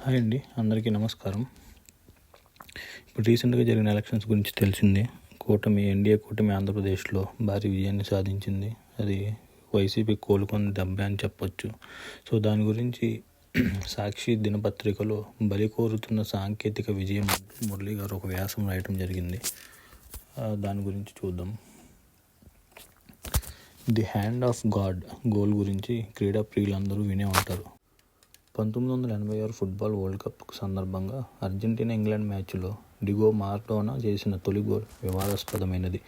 Hi అండి, అందరికీ నమస్కారం. ఇప్పుడు రీసెంట్గా జరిగిన ఎలక్షన్స్ గురించి తెలిసిందే. ఎన్డీఏ కూటమి ఆంధ్రప్రదేశ్లో భారీ విజయాన్ని సాధించింది. అది వైసీపీ కోలుకొని దెబ్బే అని చెప్పొచ్చు. సో దాని గురించి సాక్షి దినపత్రికలో బలి కోరుతున్న సాంకేతిక విజయం మురళి గారు ఒక వ్యాసం రాయటం జరిగింది. దాని గురించి చూద్దాం. The hand of God goal గురించి క్రీడా ప్రియులందరూ వినే ఉంటారు. 1986 ఫుట్బాల్ వరల్డ్ కప్ సందర్భంగా అర్జెంటీనా ఇంగ్లాండ్ మ్యాచ్లో డిగో మారడోనా చేసిన తొలి గోల్ వివాదాస్పదమైనది.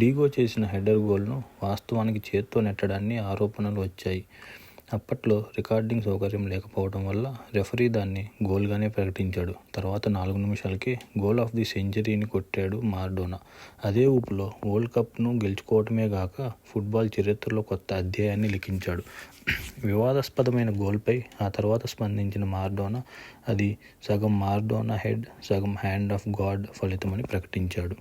డిగో చేసిన హెడర్ గోల్ను వాస్తవానికి చేత్తో నెట్టడాన్ని ఆరోపణలు వచ్చాయి. అప్పట్లో రికార్డింగ్ సౌకర్యం లేకపోవడం వల్ల రెఫరీ దాన్ని గోల్గానే ప్రకటించాడు. తర్వాత 4 నిమిషాలకే గోల్ ఆఫ్ ది సెంచరీని కొట్టాడు మారడోనా. అదే ఊపులో వరల్డ్ కప్ను గెలుచుకోవటమే గాక ఫుట్బాల్ చరిత్రలో కొత్త అధ్యాయాన్ని లిఖించాడు. వివాదాస్పదమైన గోల్పై ఆ తర్వాత స్పందించిన మారడోనా అది సగం మారడోనా హెడ్, సగం హ్యాండ్ ఆఫ్ గాడ్ ఫలితమని ప్రకటించాడు.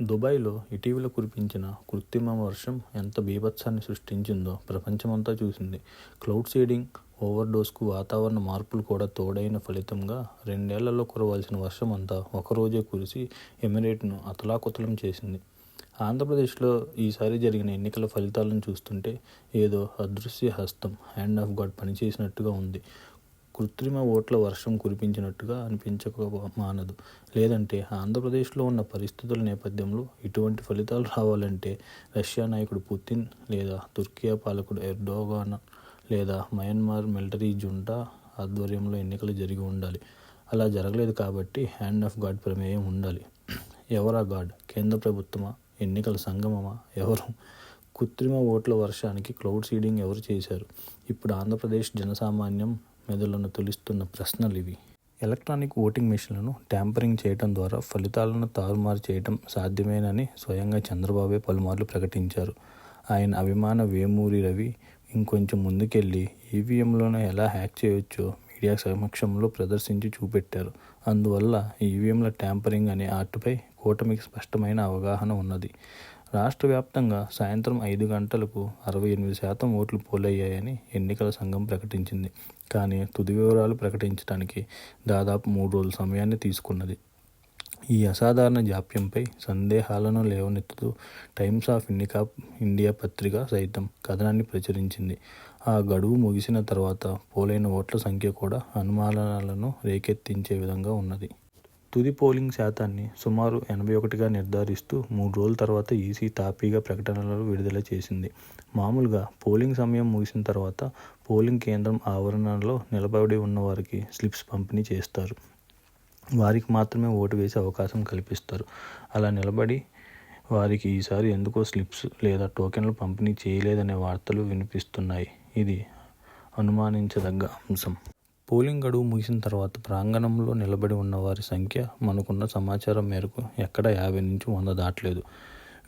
దుబాయ్లో ఇటీవల కురిపించిన కృత్రిమ వర్షం ఎంత బీభత్సాన్ని సృష్టించిందో ప్రపంచమంతా చూసింది. క్లౌడ్ సీడింగ్, ఓవర్డోస్కు వాతావరణ మార్పులు కూడా తోడైన ఫలితంగా 2 ఏళ్లలో కురవాల్సిన వర్షం అంతా ఒకరోజే కురిసి ఎమిరేట్ను అతలాకుతలం చేసింది. ఆంధ్రప్రదేశ్లో ఈసారి జరిగిన ఎన్నికల ఫలితాలను చూస్తుంటే ఏదో అదృశ్య హస్తం, హ్యాండ్ ఆఫ్ గాడ్ పనిచేసినట్టుగా ఉంది. కృత్రిమ ఓట్ల వర్షం కురిపించినట్టుగా అనిపించక మానదు. లేదంటే ఆంధ్రప్రదేశ్లో ఉన్న పరిస్థితుల నేపథ్యంలో ఇటువంటి ఫలితాలు రావాలంటే రష్యా నాయకుడు పుతిన్, లేదా తుర్కియా పాలకుడు ఎర్డోగాన్, లేదా మయన్మార్ మిలిటరీ జుంటా ఆధ్వర్యంలో ఎన్నికలు జరిగి ఉండాలి. అలా జరగలేదు కాబట్టి హ్యాండ్ ఆఫ్ గాడ్ ప్రమేయం ఉండాలి. ఎవరా గాడ్? కేంద్ర ప్రభుత్వమా? ఎన్నికల సంఘమమా? ఎవరు? కృత్రిమ ఓట్ల వర్షానికి క్లౌడ్ సీడింగ్ ఎవరు చేశారు? ఇప్పుడు ఆంధ్రప్రదేశ్ జనసామాన్యం మెదళ్లను తొలిస్తున్న ప్రశ్నలు ఇవి. ఎలక్ట్రానిక్ ఓటింగ్ మెషిన్లను ట్యాంపరింగ్ చేయడం ద్వారా ఫలితాలను తారుమారు చేయడం సాధ్యమేనని స్వయంగా చంద్రబాబే పలుమార్లు ప్రకటించారు. ఆయన అభిమాన వేమూరి రవి ఇంకొంచెం ముందుకెళ్ళి ఈవీఎంలను ఎలా హ్యాక్ చేయవచ్చో మీడియా సమక్షంలో ప్రదర్శించి చూపెట్టారు. అందువల్ల ఈవీఎంల ట్యాంపరింగ్ అనే ఆర్టుపై కూటమికి స్పష్టమైన అవగాహన ఉన్నది. రాష్ట్ర వ్యాప్తంగా సాయంత్రం 5 గంటలకు 68% ఓట్లు పోలయ్యాయని ఎన్నికల సంఘం ప్రకటించింది. కానీ తుది వివరాలు ప్రకటించడానికి దాదాపు 3 రోజుల సమయాన్ని తీసుకున్నది. ఈ అసాధారణ జాప్యంపై సందేహాలను లేవనెత్తుతూ టైమ్స్ ఆఫ్ ఇండియా పత్రిక సైతం కథనాన్ని ప్రచురించింది. ఆ గడువు ముగిసిన తర్వాత పోలైన ఓట్ల సంఖ్య కూడా అనుమానాలను రేకెత్తించే విధంగా ఉన్నది. తుది పోలింగ్ శాతాన్ని సుమారు 81గా నిర్ధారిస్తూ 3 రోజుల తర్వాత ఈసీ తాపీగా ప్రకటనలు విడుదల చేసింది. మామూలుగా పోలింగ్ సమయం ముగిసిన తర్వాత పోలింగ్ కేంద్రం ఆవరణలో నిలబడి ఉన్న వారికి స్లిప్స్ పంపిణీ చేస్తారు. వారికి మాత్రమే ఓటు వేసే అవకాశం కల్పిస్తారు. అలా నిలబడి వారికి ఈసారి ఎందుకో స్లిప్స్ లేదా టోకెన్లు పంపిణీ చేయలేదనే వార్తలు వినిపిస్తున్నాయి. ఇది అనుమానించదగ్గ అంశం. పోలింగ్ గడువు ముగిసిన తర్వాత ప్రాంగణంలో నిలబడి ఉన్న వారి సంఖ్య మనకున్న సమాచారం మేరకు ఎక్కడ 50 నుంచి 100 దాటలేదు.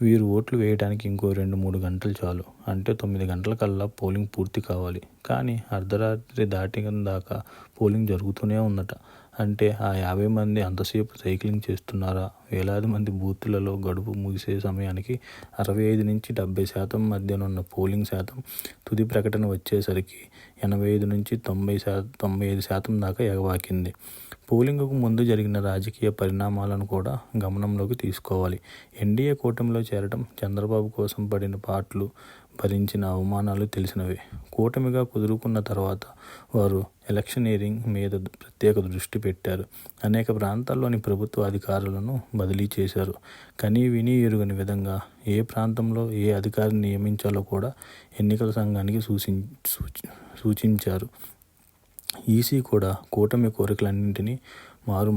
వీరు ఓట్లు వేయడానికి ఇంకో 2-3 గంటలు చాలు. అంటే 9 గంటలకల్లా పోలింగ్ పూర్తి కావాలి. కానీ అర్ధరాత్రి దాటిన దాకా పోలింగ్ జరుగుతూనే ఉందట. అంటే ఆ 50 మంది అంతసేపు సైక్లింగ్ చేస్తున్నారా? వేలాది మంది బూత్లలో గడువు ముగిసే సమయానికి 65 నుంచి 70% మధ్యనున్న పోలింగ్ శాతం తుది ప్రకటన వచ్చేసరికి 85 నుంచి 95% దాకా ఎగవాకింది. పోలింగ్కు ముందు జరిగిన రాజకీయ పరిణామాలను కూడా గమనంలోకి తీసుకోవాలి. ఎన్డీఏ కూటమిలో చేరడం, చంద్రబాబు కోసం పడిన పాట్లు, భరించిన అవమానాలు తెలిసినవే. కూటమిగా కుదురుకున్న తర్వాత వారు ఎలక్షనీరింగ్ మీద ప్రత్యేక దృష్టి పెట్టారు. అనేక ప్రాంతాల్లోని ప్రభుత్వ అధికారులను బదిలీ చేశారు. కనీ విని ఎరుగని విధంగా ఏ ప్రాంతంలో ఏ అధికారిని నియమించాలో కూడా ఎన్నికల సంఘానికి సూచించారు. ఈసీ కూడా కూటమి కోరికలన్నింటినీ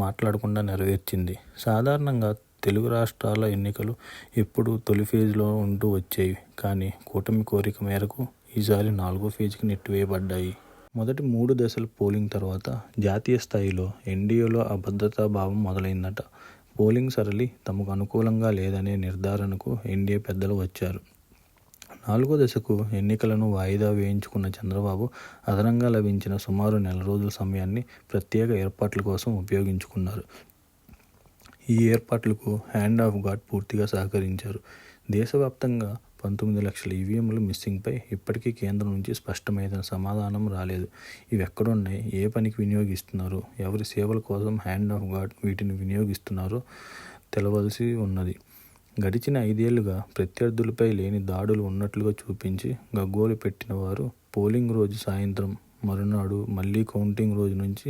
మాట్లాడకుండా నెరవేర్చింది. సాధారణంగా తెలుగు రాష్ట్రాల ఎన్నికలు ఎప్పుడూ తొలి ఫేజ్లో ఉంటూ వచ్చేవి. కానీ కూటమి కోరిక మేరకు ఈసారి 4వ ఫేజ్కి నెట్టివేయబడ్డాయి. మొదటి 3 దశల పోలింగ్ తర్వాత జాతీయ స్థాయిలో ఎన్డీఏలో అభద్రతా భావం మొదలైందట. పోలింగ్ సరళి తమకు అనుకూలంగా లేదనే నిర్ధారణకు ఎన్డీఏ పెద్దలు వచ్చారు. 4వ దశకు ఎన్నికలను వాయిదా వేయించుకున్న చంద్రబాబు అదనంగా లభించిన సుమారు నెల రోజుల సమయాన్ని ప్రత్యేక ఏర్పాట్ల కోసం ఉపయోగించుకున్నారు. ఈ ఏర్పాట్లకు హ్యాండ్ ఆఫ్ గాడ్ పూర్తిగా సహకరించారు. దేశవ్యాప్తంగా 19 లక్షల ఈవీఎంలు మిస్సింగ్పై ఇప్పటికీ కేంద్రం నుంచి స్పష్టమైన సమాధానం రాలేదు. ఇవి ఎక్కడున్నాయి, ఏ పనికి వినియోగిస్తున్నారు, ఎవరి సేవల కోసం హ్యాండ్ ఆఫ్ గాడ్ వీటిని వినియోగిస్తున్నారో తెలవలసి ఉన్నది. గడిచిన 5 ఏళ్లుగా ప్రత్యర్థులపై లేని దాడులు ఉన్నట్లుగా చూపించి గగ్గోలు పెట్టిన వారు పోలింగ్ రోజు సాయంత్రం, మరునాడు మళ్లీ కౌంటింగ్ రోజు నుంచి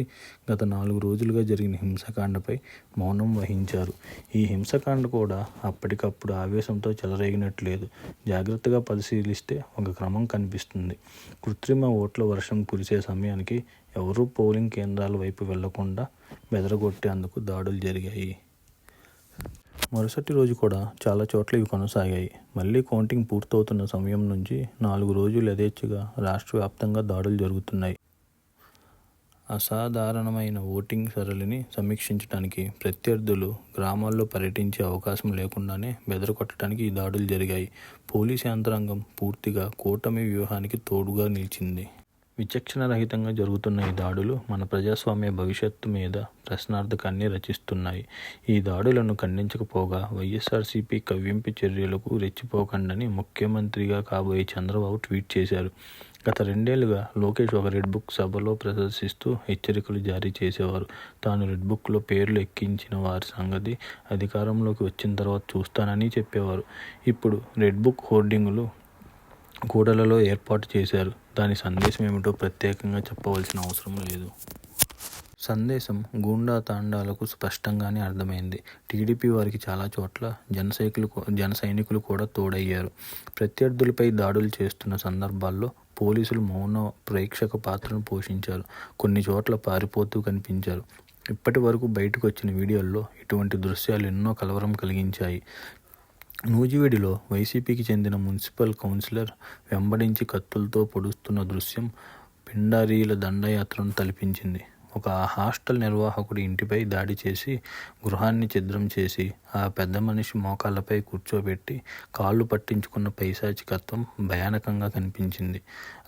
గత 4 రోజులుగా జరిగిన హింసాకాండపై మౌనం వహించారు. ఈ హింసాకాండ కూడా అప్పటికప్పుడు ఆవేశంతో చెలరేగినట్లేదు. జాగ్రత్తగా పరిశీలిస్తే ఒక క్రమం కనిపిస్తుంది. కృత్రిమ ఓట్ల వర్షం కురిసే సమయానికి ఎవరూ పోలింగ్ కేంద్రాల వైపు వెళ్లకుండా బెదరగొట్టేందుకు దాడులు జరిగాయి. మరుసటి రోజు కూడా చాలా చోట్ల ఇవి కొనసాగాయి. మళ్లీ కౌంటింగ్ పూర్తవుతున్న సమయం నుంచి 4 రోజులు యథేచ్ఛగా రాష్ట్ర వ్యాప్తంగా దాడులు జరుగుతున్నాయి. అసాధారణమైన ఓటింగ్ సరళిని సమీక్షించడానికి ప్రత్యర్థులు గ్రామాల్లో పర్యటించే అవకాశం లేకుండానే బెదరగొట్టడానికి ఈ దాడులు జరిగాయి. పోలీసు యంత్రాంగం పూర్తిగా కూటమి వ్యూహానికి తోడుగా నిలిచింది. విచక్షణరహితంగా జరుగుతున్న ఈ దాడులు మన ప్రజాస్వామ్య భవిష్యత్తు మీద ప్రశ్నార్థకాన్ని రచిస్తున్నాయి. ఈ దాడులను ఖండించకపోగా వైఎస్ఆర్సీపీ కవ్వింపు చర్యలకు రెచ్చిపోకండని ముఖ్యమంత్రిగా కాబోయే చంద్రబాబు ట్వీట్ చేశారు. గత 2 ఏళ్లుగా లోకేష్ ఒక రెడ్ బుక్ సభలో ప్రదర్శిస్తూ హెచ్చరికలు జారీ చేసేవారు. తాను రెడ్ బుక్లో పేర్లు ఎక్కించిన వారి సంగతి అధికారంలోకి వచ్చిన తర్వాత చూస్తానని చెప్పేవారు. ఇప్పుడు రెడ్ బుక్ హోర్డింగులు కూడలలో ఏర్పాటు చేశారు. దాని సందేశం ఏమిటో ప్రత్యేకంగా చెప్పవలసిన అవసరం లేదు. సందేశం గూండా తాండాలకు స్పష్టంగానే అర్థమైంది. టీడీపీ వారికి చాలా చోట్ల జన సైనికులు కూడా తోడయ్యారు. ప్రత్యర్థులపై దాడులు చేస్తున్న సందర్భాల్లో పోలీసులు మౌన ప్రేక్షక పాత్రను పోషించారు. కొన్ని చోట్ల పారిపోతూ కనిపించారు. ఇప్పటి వరకు బయటకు వచ్చిన వీడియోల్లో ఇటువంటి దృశ్యాలు ఎన్నో కలవరం కలిగించాయి. నూజివీడులో వైసీపీకి చెందిన మున్సిపల్ కౌన్సిలర్ వెంబడించి కత్తులతో పొడుస్తున్న దృశ్యం పిండారీల దండయాత్రను తలపించింది. ఒక హాస్టల్ నిర్వాహకుడి ఇంటిపై దాడి చేసి గృహాన్ని ఛిద్రం చేసి ఆ పెద్ద మనిషి మోకాళ్లపై కూర్చోబెట్టి కాళ్ళు పట్టించుకున్న పైశాచికత్వం భయానకంగా కనిపించింది.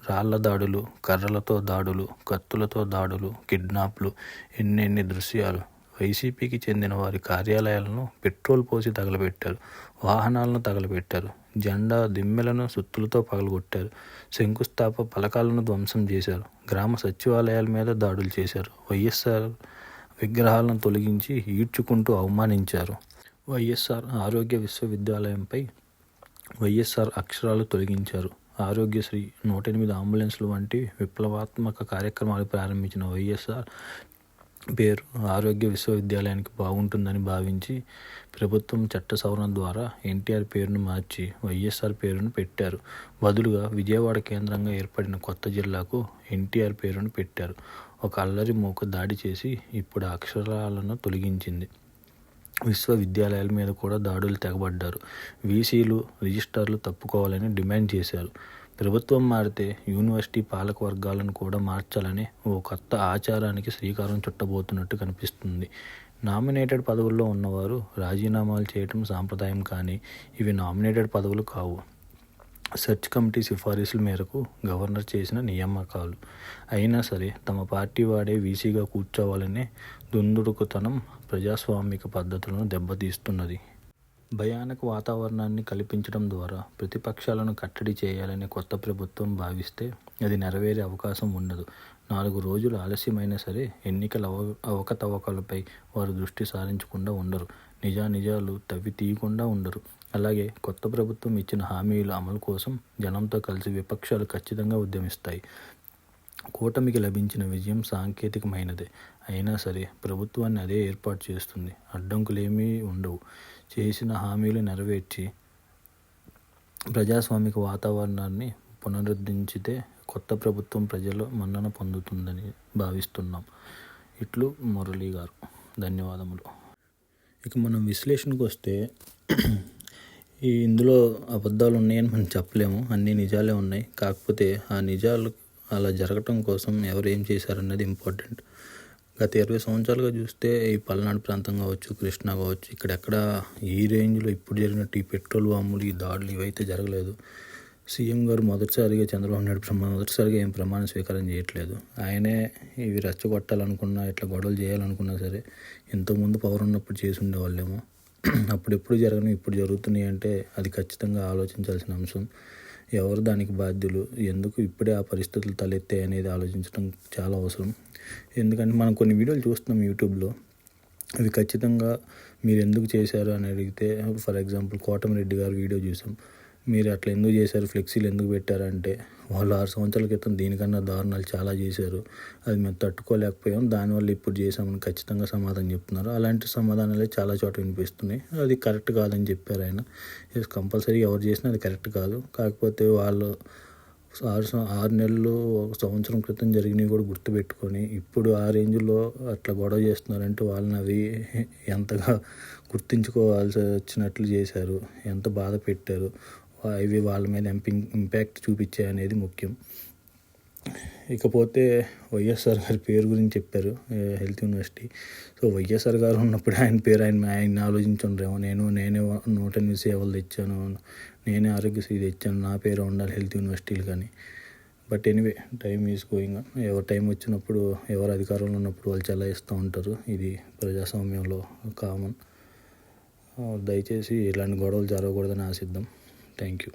రాళ్ల దాడులు, కర్రలతో దాడులు, కత్తులతో దాడులు, కిడ్నాప్లు, ఎన్నెన్ని దృశ్యాలు. వైసీపీకి చెందిన వారి కార్యాలయాలను పెట్రోల్ పోసి తగలబెట్టారు. వాహనాలను తగలబెట్టారు. జెండా దిమ్మెలను సుత్తులతో పగలగొట్టారు. శంకుస్థాప పలకాలను ధ్వంసం చేశారు. గ్రామ సచివాలయాల మీద దాడులు చేశారు. వైఎస్ఆర్ విగ్రహాలను తొలగించి ఈడ్చుకుంటూ అవమానించారు. వైఎస్ఆర్ ఆరోగ్య విశ్వవిద్యాలయంపై వైఎస్ఆర్ అక్షరాలు తొలగించారు. ఆరోగ్యశ్రీ, 108 అంబులెన్స్లు వంటి విప్లవాత్మక కార్యక్రమాలు ప్రారంభించిన వైఎస్ఆర్ పేరు ఆరోగ్య విశ్వవిద్యాలయానికి బాగుంటుందని భావించి ప్రభుత్వం చట్ట సవరణ ద్వారా ఎన్టీఆర్ పేరును మార్చి వైఎస్ఆర్ పేరును పెట్టారు. బదులుగా విజయవాడ కేంద్రంగా ఏర్పడిన కొత్త జిల్లాకు ఎన్టీఆర్ పేరును పెట్టారు. ఒక అల్లరి మూక దాడి చేసి ఇప్పుడు అక్షరాలను తొలగించింది. విశ్వవిద్యాలయాల మీద కూడా దాడులు తెగబడ్డారు. వీసీలు, రిజిస్ట్రార్లు తప్పుకోవాలని డిమాండ్ చేశారు. ప్రభుత్వం మారితే యూనివర్సిటీ పాలక వర్గాలను కూడా మార్చాలని ఓ కొత్త ఆచారానికి శ్రీకారం చుట్టబోతున్నట్టు కనిపిస్తుంది. నామినేటెడ్ పదవుల్లో ఉన్నవారు రాజీనామాలు చేయడం సాంప్రదాయం, కానీ ఇవి నామినేటెడ్ పదవులు కావు. సెర్చ్ కమిటీ సిఫారసుల మేరకు గవర్నర్ చేసిన నియామకాలు. అయినా సరే తమ పార్టీ వాడే వీసీగా కూర్చోవాలనే దుందుడుకుతనం ప్రజాస్వామిక పద్ధతులను దెబ్బతీస్తున్నది. భయానక వాతావరణాన్ని కల్పించడం ద్వారా ప్రతిపక్షాలను కట్టడి చేయాలని కొత్త ప్రభుత్వం భావిస్తే అది నెరవేరే అవకాశం ఉండదు. 4 రోజులు ఆలస్యమైనా సరే ఎన్నికల అవకతవకలపై వారు దృష్టి సారించకుండా ఉండరు. నిజాలు తవ్వి తీయకుండా ఉండరు. అలాగే కొత్త ప్రభుత్వం ఇచ్చిన హామీల అమలు కోసం జనంతో కలిసి విపక్షాలు ఖచ్చితంగా ఉద్యమిస్తాయి. కూటమికి లభించిన విజయం సాంకేతికమైనదే అయినా సరే ప్రభుత్వాన్ని అదే ఏర్పాటు చేస్తుంది. అడ్డంకులేమీ ఉండవు. చేసిన హామీలు నెరవేర్చి ప్రజాస్వామిక వాతావరణాన్ని పునరుద్ధరించితే కొత్త ప్రభుత్వం ప్రజల మన్నన పొందుతుందని భావిస్తున్నాం. ఇట్లు మురళి గారు. ధన్యవాదములు. ఇక మనం విశ్లేషణకు వస్తే ఇందులో అబద్ధాలు ఉన్నాయని మనం చెప్పలేము. అన్ని నిజాలే ఉన్నాయి. కాకపోతే ఆ నిజాలు అలా జరగటం కోసం ఎవరు ఏం చేశారన్నది ఇంపార్టెంట్. గత 20 సంవత్సరాలుగా చూస్తే ఈ పల్నాడు ప్రాంతం కావచ్చు, కృష్ణా కావచ్చు, ఇక్కడెక్కడ ఈ రేంజ్లో ఇప్పుడు జరిగినట్టు ఈ పెట్రోల్ బాంబులు, ఈ దాడులు ఇవైతే జరగలేదు. సీఎం గారు మొదటిసారిగా చంద్రబాబు నాయుడు మొదటిసారిగా ఏం ప్రమాణ స్వీకారం చేయట్లేదు. ఆయనే ఇవి రెచ్చగొట్టాలనుకున్నా, ఇట్లా గొడవలు చేయాలనుకున్నా సరే ఇంతకుముందు పవర్ ఉన్నప్పుడు చేసి ఉండేవాళ్ళేమో. అప్పుడెప్పుడు జరగని ఇప్పుడు జరుగుతున్నాయి అంటే అది ఖచ్చితంగా ఆలోచించాల్సిన అంశం. ఎవరు దానికి బాధ్యులు, ఎందుకు ఇప్పుడే ఆ పరిస్థితులు తలెత్తాయి అనేది ఆలోచించడం చాలా అవసరం. ఎందుకంటే మనం కొన్ని వీడియోలు చూస్తున్నాం యూట్యూబ్లో, అవి ఖచ్చితంగా మీరు ఎందుకు చేశారు అని అడిగితే, ఫర్ ఎగ్జాంపుల్ కోటమిరెడ్డి గారి వీడియో చూసాం. మీరు అట్లా ఎందుకు చేశారు, ఫ్లెక్సీలు ఎందుకు పెట్టారంటే, వాళ్ళు 6 సంవత్సరాల క్రితం దీనికన్నా దారుణాలు చాలా చేశారు, అది మేము తట్టుకోలేకపోయాం, దానివల్ల ఇప్పుడు చేసామని ఖచ్చితంగా సమాధానం చెప్తున్నారు. అలాంటి సమాధానాలే చాలా చోట వినిపిస్తున్నాయి. అది కరెక్ట్ కాదని చెప్పారు ఆయన. కంపల్సరీ ఎవరు చేసినా అది కరెక్ట్ కాదు. కాకపోతే వాళ్ళు 6 నెలలు, 1 సంవత్సరం క్రితం జరిగినవి కూడా గుర్తుపెట్టుకొని ఇప్పుడు ఆ రేంజ్లో అట్లా గొడవ చేస్తున్నారంటే వాళ్ళని అది ఎంతగా గుర్తుంచుకోవాల్సి వచ్చినట్లు చేశారు, ఎంత బాధ పెట్టారు, ఇవి వాళ్ళ మీద ఇంపాక్ట్ చూపించాయి అనేది ముఖ్యం. ఇకపోతే వైఎస్ఆర్ గారి పేరు గురించి చెప్పారు, హెల్త్ యూనివర్సిటీ. సో వైఎస్ఆర్ గారు ఉన్నప్పుడు ఆయన పేరు ఆయన ఆలోచించుండ్రేమో, నేనే 108 సేవలు తెచ్చాను, నేనే ఆరోగ్యశ్రీ తెచ్చాను, నా పేరు ఉండాలి హెల్త్ యూనివర్సిటీలు కానీ. But anyway, time is going on. ఎవరు టైం వచ్చినప్పుడు, ఎవరు అధికారంలో ఉన్నప్పుడు వాళ్ళు చెలాయిస్తూ ఉంటారు. ఇది ప్రజాస్వామ్యంలో కామన్. దయచేసి ఇలాంటి గొడవలు జరగకూడదని ఆశిద్దాం. Thank you.